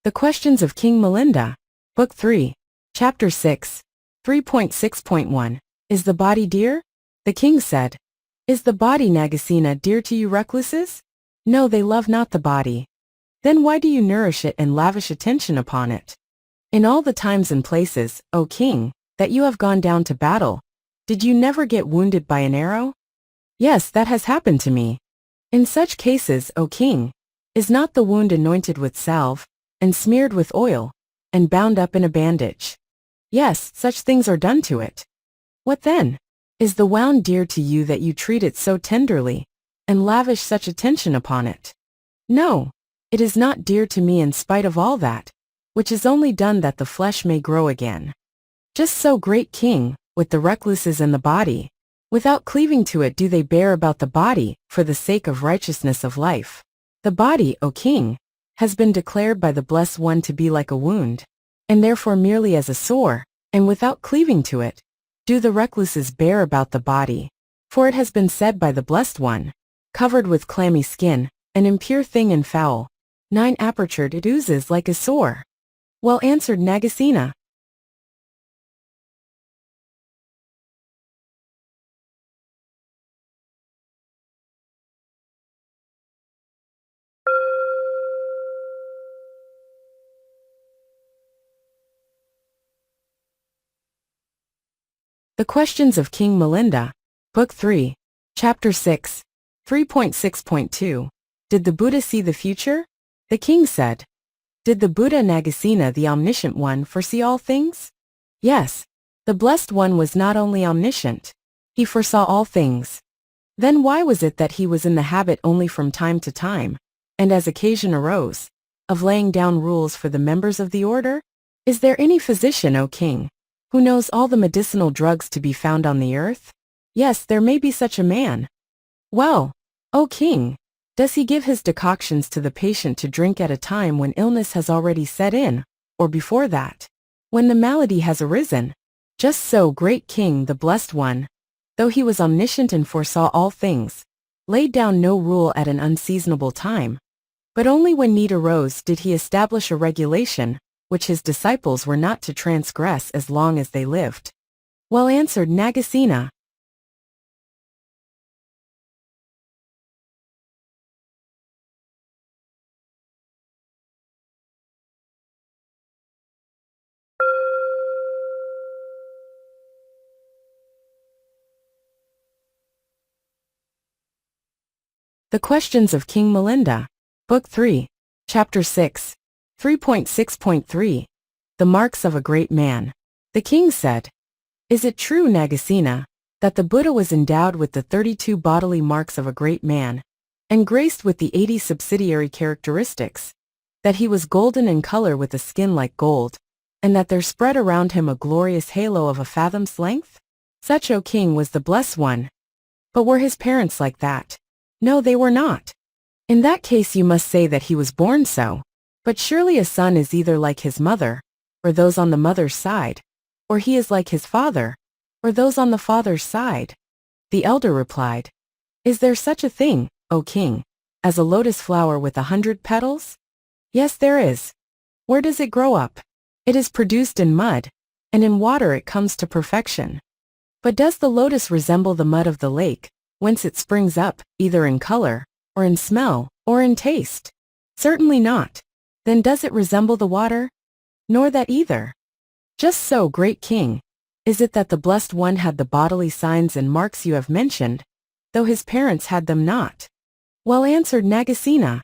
The Questions of King Milinda, Book 3, Chapter 6, 3.6.1. Is the body dear? The king said, Is the body, Nagasena, dear to you recluses? No, they love not the body. Then why do you nourish it and lavish attention upon it? In all the times and places, O king, that you have gone down to battle, did you never get wounded by an arrow? Yes, that has happened to me. In such cases, O king, is not the wound anointed with salve, and smeared with oil, and bound up in a bandage? Yes, such things are done to it. What then? Is the wound dear to you that you treat it so tenderly, and lavish such attention upon it? No, it is not dear to me in spite of all that, which is only done that the flesh may grow again. Just so, great king, with the recluses and the body, without cleaving to it do they bear about the body, for the sake of righteousness of life. The body, O king, has been declared by the Blessed One to be like a wound, and therefore merely as a sore, and without cleaving to it, do the recluses bear about the body. For it has been said by the Blessed One, covered with clammy skin, an impure thing and foul, 9 apertured it oozes like a sore. Well answered, Nagasena. The Questions of King Milinda, Book 3, Chapter 6, 3.6.2. Did the Buddha see the future? The king said, Did the Buddha, Nagasena, the omniscient one, foresee all things? Yes, the Blessed One was not only omniscient, he foresaw all things. Then why was it that he was in the habit only from time to time, and as occasion arose, of laying down rules for the members of the order? Is there any physician, O king, who knows all the medicinal drugs to be found on the earth? Yes, there may be such a man. Well, O king, does he give his decoctions to the patient to drink at a time when illness has already set in, or before that, when the malady has arisen? Just so, great king, the Blessed One, though he was omniscient and foresaw all things, laid down no rule at an unseasonable time, but only when need arose did he establish a regulation, which his disciples were not to transgress as long as they lived. Well answered, Nagasena. The Questions of King Milinda, Book 3, Chapter 6, 3.6.3. The Marks of a Great Man. The king said, Is it true, Nagasena, that the Buddha was endowed with the 32 bodily marks of a great man, and graced with the 80 subsidiary characteristics, that he was golden in color with a skin like gold, and that there spread around him a glorious halo of a fathom's length? Such, O king, was the Blessed One. But were his parents like that? No, they were not. In that case you must say that he was born so. But surely a son is either like his mother, or those on the mother's side, or he is like his father, or those on the father's side. The elder replied, Is there such a thing, O king, as a lotus flower with 100 petals? Yes, there is. Where does it grow up? It is produced in mud, and in water it comes to perfection. But does the lotus resemble the mud of the lake, whence it springs up, either in color, or in smell, or in taste? Certainly not. Then does it resemble the water? Nor that either. Just so, great king, is it that the Blessed One had the bodily signs and marks you have mentioned, though his parents had them not. Well answered, Nagasena.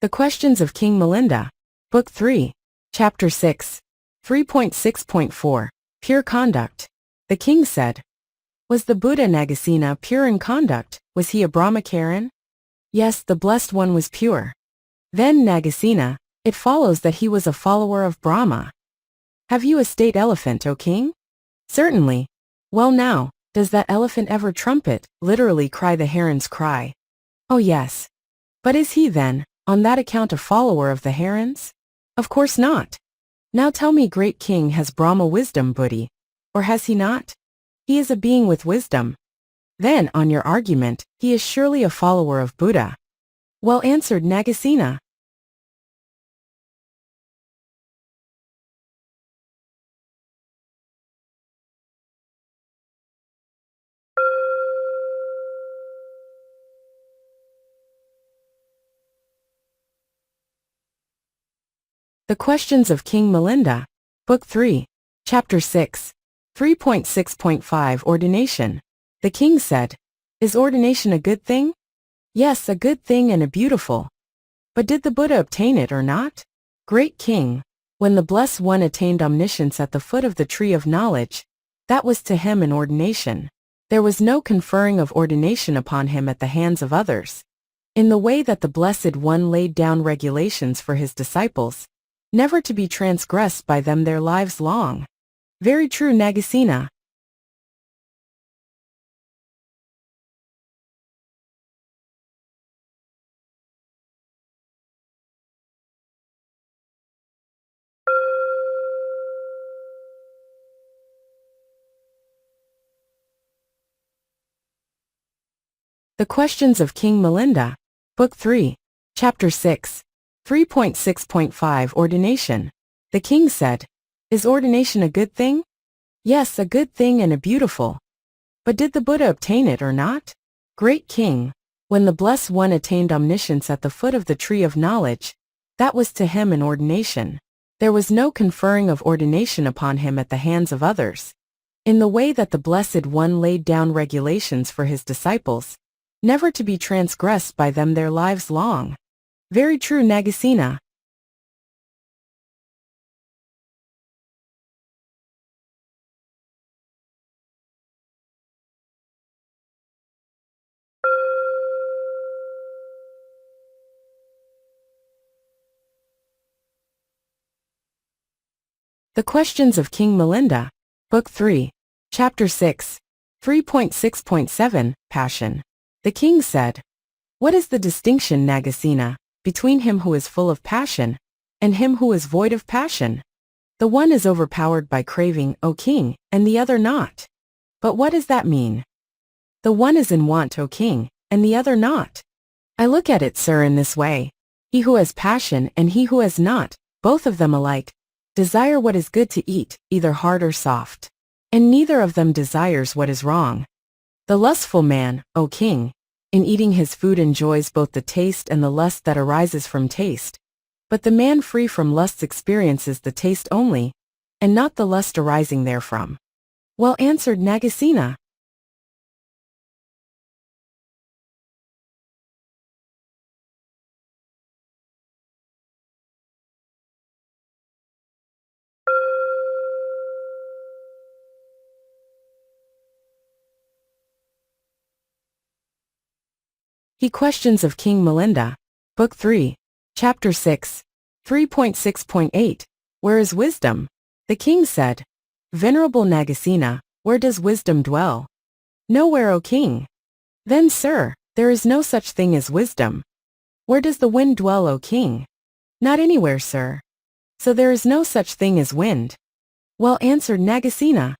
The Questions of King Milinda, Book 3, Chapter 6, 3.6.4. Pure Conduct. The king said, Was the Buddha, Nagasena, pure in conduct? Was he a Brahmacharin? Yes, the Blessed One was pure. Then, Nagasena, it follows that he was a follower of Brahma. Have you a state elephant, O king? Certainly. Well now, does that elephant ever trumpet, literally cry the heron's cry? Oh yes. But is he then, on that account a follower of the herons? Of course not. Now tell me, great king, has Brahma wisdom, Buddhi? Or has he not? He is a being with wisdom. Then, on your argument, he is surely a follower of Buddha. Well answered, Nagasena. The Questions of King Milinda, Book 3, Chapter 6, 3.6.5 Ordination. The king said, "Is ordination a good thing?" Yes, a good thing and a beautiful. But did the Buddha obtain it or not? Great king, when the Blessed One attained omniscience at the foot of the tree of knowledge, that was to him an ordination. There was no conferring of ordination upon him at the hands of others. In the way that the Blessed One laid down regulations for his disciples, never to be transgressed by them their lives long. Very true, Nagasena. The Questions of King Milinda, Book 3, Chapter 6, 3.6.5 Ordination. The king said, "Is ordination a good thing?" Yes, a good thing and a beautiful. But did the Buddha obtain it or not? Great king, when the Blessed One attained omniscience at the foot of the tree of knowledge, that was to him an ordination. There was no conferring of ordination upon him at the hands of others. In the way that the Blessed One laid down regulations for his disciples, never to be transgressed by them their lives long. Very true, Nagasena. The Questions of King Milinda, Book 3, Chapter 6, 3.6.7 Passion. The king said, "What is the distinction, Nagasena, between him who is full of passion and him who is void of passion?" The one is overpowered by craving, O king, and the other not. But what does that mean? The one is in want, O king, and the other not. I look at it, sir, in this way. He who has passion and he who has not, both of them alike, desire what is good to eat, either hard or soft. And neither of them desires what is wrong. The lustful man, O king, in eating his food enjoys both the taste and the lust that arises from taste. But the man free from lusts experiences the taste only, and not the lust arising therefrom. Well answered, Nagasena. He Questions of King Milinda, Book 3, Chapter 6, 3.6.8, Where is wisdom? The king said, "Venerable Nagasena, where does wisdom dwell?" Nowhere, O king. Then, sir, there is no such thing as wisdom. Where does the wind dwell, O king? Not anywhere, sir. So there is no such thing as wind. Well answered, Nagasena.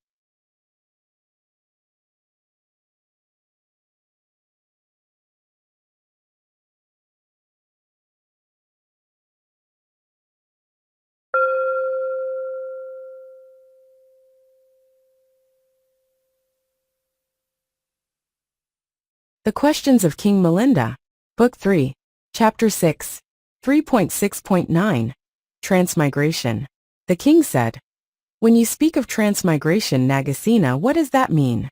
The Questions of King Milinda, Book 3, Chapter 6, 3.6.9, Transmigration. The king said, "When you speak of transmigration, Nagasena, what does that mean?"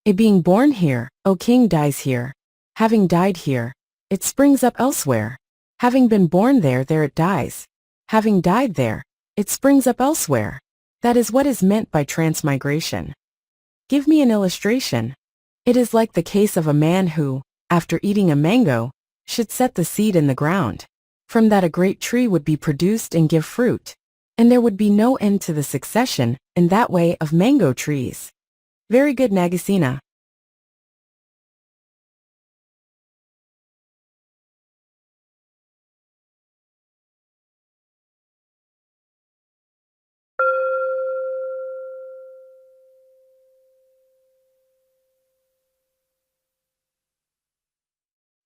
"It being born here, O king, dies here. Having died here, it springs up elsewhere. Having been born there, there it dies. Having died there, it springs up elsewhere. That is what is meant by transmigration." Give me an illustration. It is like the case of a man who, after eating a mango, should set the seed in the ground. From that a great tree would be produced and give fruit. And there would be no end to the succession, in that way, of mango trees. Very good, Nagasena.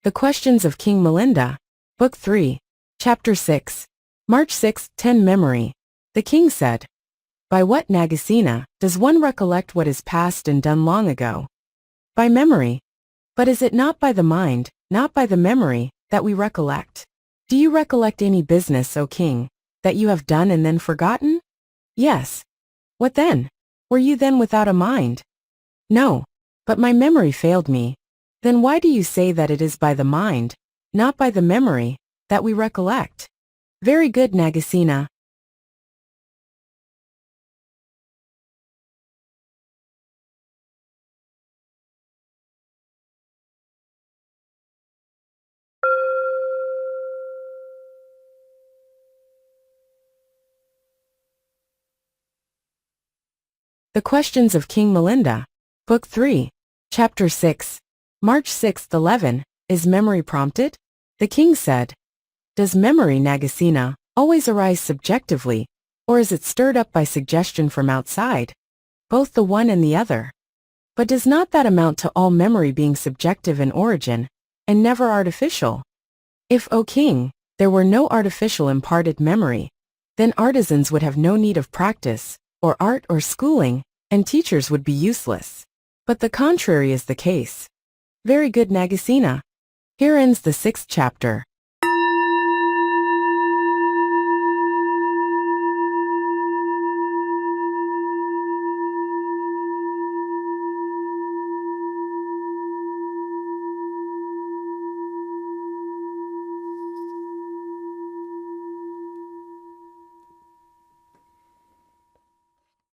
The Questions of King Milinda, Book 3, Chapter 6, March 6, 10 Memory. The king said, "By what Nagasena does one recollect what is past and done long ago? By memory. But is it not by the mind, not by the memory, that we recollect? Do you recollect any business, O king, that you have done and then forgotten? Yes. What then? Were you then without a mind? No. But my memory failed me. Then why do you say that it is by the mind, not by the memory, that we recollect? Very good, Nagasena." The Questions of King Milinda, Book 3, Chapter 6, March 6, 11, Is memory prompted? The king said, "Does memory, Nagasena, always arise subjectively, or is it stirred up by suggestion from outside? Both the one and the other. But does not that amount to all memory being subjective in origin, and never artificial? If, O king, there were no artificial imparted memory, then artisans would have no need of practice, or art or schooling, and teachers would be useless. But the contrary is the case." Very good, Nagasena. Here ends the 6th chapter.